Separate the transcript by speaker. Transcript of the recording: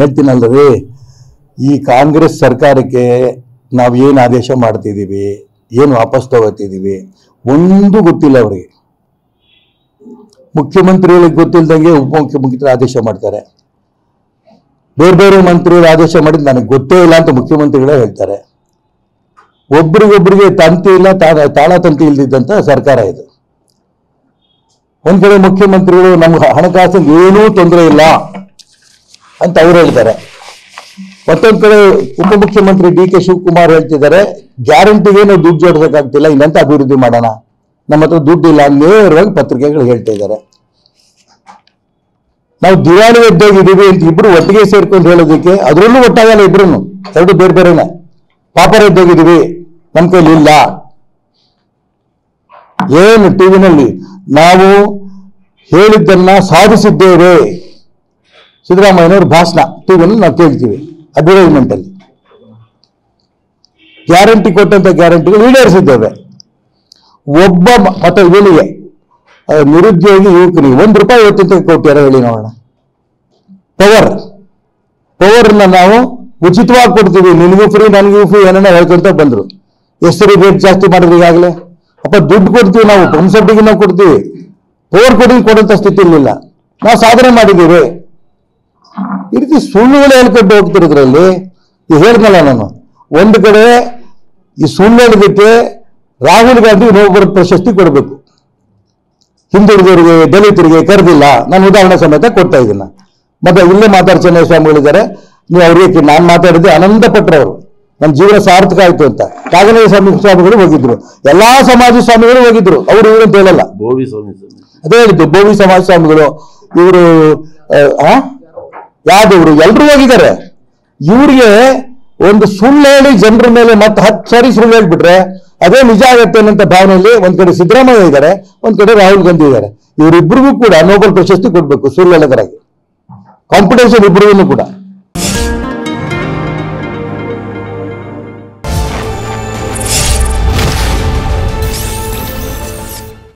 Speaker 1: ಹೇಳ್ತೀನಲ್ರಿ, ಈ ಕಾಂಗ್ರೆಸ್ ಸರ್ಕಾರಕ್ಕೆ ನಾವು ಏನು ಆದೇಶ ಮಾಡ್ತಿದ್ದೀವಿ, ಏನು ವಾಪಸ್ ತಗೋತಿದ್ದೀವಿ, ಒಂದು ಗೊತ್ತಿಲ್ಲ ಅವರಿಗೆ. ಮುಖ್ಯಮಂತ್ರಿಗಳಿಗೆ ಗೊತ್ತಿಲ್ಲದಂಗೆ ಉಪಮುಖ್ಯಮಂತ್ರಿ ಆದೇಶ ಮಾಡ್ತಾರೆ. ಬೇರೆ ಬೇರೆ ಮಂತ್ರಿಗಳು ಆದೇಶ ಮಾಡಿದ್ ನನಗೆ ಗೊತ್ತೇ ಇಲ್ಲ ಅಂತ ಮುಖ್ಯಮಂತ್ರಿಗಳೇ ಹೇಳ್ತಾರೆ. ಒಬ್ರಿಗೊಬ್ರಿಗೆ ತಂತಿ ಇಲ್ಲ, ತಾಳ ತಂತಿ ಇಲ್ದಿದ್ದಂತ ಸರ್ಕಾರ ಇದು. ಒಂದ್ ಕಡೆ ಮುಖ್ಯಮಂತ್ರಿಗಳು ನಮ್ಗೆ ಹಣಕಾಸಿಗೆ ಏನೂ ತೊಂದರೆ ಇಲ್ಲ ಅಂತ ಅವ್ರು ಹೇಳ್ತಾರೆ. ಮತ್ತೊಂದ್ ಕಡೆ ಉಪಮುಖ್ಯಮಂತ್ರಿ ಡಿ.ಕೆ. ಶಿವಕುಮಾರ್ ಹೇಳ್ತಿದ್ದಾರೆ, ಗ್ಯಾರಂಟಿಗೆ ನಾವು ದುಡ್ಡು ಜೋಡಿಸೋಕ್ಕಾಗ್ತಿಲ್ಲ, ಇನ್ನಂತ ಅಭಿವೃದ್ಧಿ ಮಾಡೋಣ, ನಮ್ಮ ಹತ್ರ ದುಡ್ಡಿಲ್ಲ ನೇರವಾಗಿ ಪತ್ರಿಕೆಗಳು ಹೇಳ್ತಾ ಇದ್ದಾರೆ. ನಾವು ದಿವಾಳಿ ಎದ್ದೋಗಿದ್ದೀವಿ ಅಂತ ಇಬ್ರು ಒಟ್ಟಿಗೆ ಸೇರ್ಕೊಂಡು ಹೇಳೋದಕ್ಕೆ ಅದ್ರಲ್ಲೂ ಒಟ್ಟಾಗಲ್ಲ. ಇಬ್ರು ಎರಡು ಬೇರೆ ಬೇರೆನೆ. ಪಾಪರ ಎದ್ದೋಗಿದ್ದೀವಿ, ನಮ್ಮ ಕೈಲಿ ಇಲ್ಲ. ಏನು ಟಿವಿನಲ್ಲಿ ನಾವು ಹೇಳಿದ್ದನ್ನ ಸಾಧಿಸಿದ್ದೇವೆ, ಸಿದ್ದರಾಮಯ್ಯನವ್ರ ಭಾಷಣ ಟಿವಿನಲ್ಲಿ ನಾವು ಕೇಳ್ತೀವಿ. ಅಡ್ವರ್ಟೈಸ್ಮೆಂಟ್ ಅಲ್ಲಿ ಗ್ಯಾರಂಟಿ ಕೊಟ್ಟಂತ ಗ್ಯಾರಂಟಿಗಳು ಈಡೇರಿಸಿದ್ದೇವೆ. ಒಬ್ಬ ಮತ್ತೆ ಇವನಿಗೆ ನಿರುದ್ಯೋಗಿ ಯುವಕನಿಗೆ ₹1 ಇವತ್ತಿಂತ ಕೊಟ್ಟಾರ ಹೇಳಿ ನೋಡೋಣ. ಪವರ್ನ ನಾವು ಉಚಿತವಾಗಿ ಕೊಡ್ತೀವಿ, ನಿನಗೂ ಫ್ರೀ ನನಗೂ ಫ್ರೀ ಏನೇನೋ ಹೇಳ್ಕೊಂತ ಬಂದ್ರು. ಹೆಸರು ರೇಟ್ ಜಾಸ್ತಿ ಮಾಡಿದ್ರು ಈಗಾಗಲೇ. ಅಪ್ಪ ದುಡ್ಡು ಕೊಡ್ತೀವಿ, ನಾವು ಪಂಪ್ಸೆಟ್ಟಿಗೆ ನಾವು ಕೊಡ್ತೀವಿ, ಪವರ್ ಕೊಡೋಂಥ ಸ್ಥಿತಿ ಇರಲಿಲ್ಲ. ನಾವು ಸಾಧನೆ ಮಾಡಿದ್ದೀವಿ. ಈ ರೀತಿ ಸುಳ್ಳುಗಳು ಹೇಳ್ಕೊಂಡು ಹೋಗ್ತಿರೋದ್ರಲ್ಲಿ ಹೇಳ್ದಲ್ಲ ನಾನು. ಒಂದು ಕಡೆ ಈ ಸುಳ್ಳು ಹೇಳೋದಕ್ಕೆ ರಾಹುಲ್ ಗಾಂಧಿ ನೋಬೆಲ್ ಪ್ರಶಸ್ತಿ ಕೊಡಬೇಕು. ಹಿಂದುಳಿದವರಿಗೆ, ದಲಿತರಿಗೆ ಕರೆದಿಲ್ಲ, ನಾನು ಉದಾಹರಣೆ ಸಮೇತ ಕೊಡ್ತಾ ಇದ್ದೀನಿ. ಮತ್ತೆ ಇಲ್ಲೇ ಮಾತಾಡ್ಸೋಣ ಸ್ವಾಮಿಗಳಿದ್ದಾರೆ, ನೀವು ಅವ್ರಿಗೆ ನಾನು ಮಾತಾಡಿದ್ದೆ ಆನಂದ ಪಟ್ರವರು, ನನ್ನ ಜೀವನ ಸಾರ್ಥಕ ಆಯ್ತು ಅಂತ. ಕಾಗನೇಯ ಸ್ವಾಮಿಗಳು ಹೋಗಿದ್ರು, ಎಲ್ಲಾ ಸಮಾಜ ಸ್ವಾಮಿಗಳು ಹೋಗಿದ್ರು, ಅವರು ಇವರು ಅಂತ ಹೇಳಲ್ಲ. ಅದೇ ಹೇಳಿದ್ದು, ಬೋವಿ ಸಮಾಜ ಸ್ವಾಮಿಗಳು, ಇವರು ಯಾವ್ದವ್ರು ಎಲ್ಲರೂ ಹೋಗಿದ್ದಾರೆ. ಇವ್ರಿಗೆ ಒಂದು ಸುಳ್ಳು ಹೇಳಿ ಜನರ ಮೇಲೆ ಮತ್ತೆ 10 ಸಾರಿ ಸುಳ್ಳು ಹೇಳ್ಬಿಟ್ರೆ ಅದೇ ನಿಜ ಆಗತ್ತೆ ಅನ್ನೋ ಭಾವನೆಯಲ್ಲಿ ಒಂದ್ ಕಡೆ ಸಿದ್ದರಾಮಯ್ಯ ಇದ್ದಾರೆ, ಒಂದ್ ಕಡೆ ರಾಹುಲ್ ಗಾಂಧಿ ಇದ್ದಾರೆ. ಇವರಿಬ್ಬರಿಗೂ ಕೂಡ ನೋಬೆಲ್ ಪ್ರಶಸ್ತಿ ಕೊಡ್ಬೇಕು ಸುಳ್ಳು ಹೇಳೋದ್ರಾಗೆ. ಕಾಂಪಿಟೇಷನ್ ಇಬ್ಬರಿಗೂ ಕೂಡ.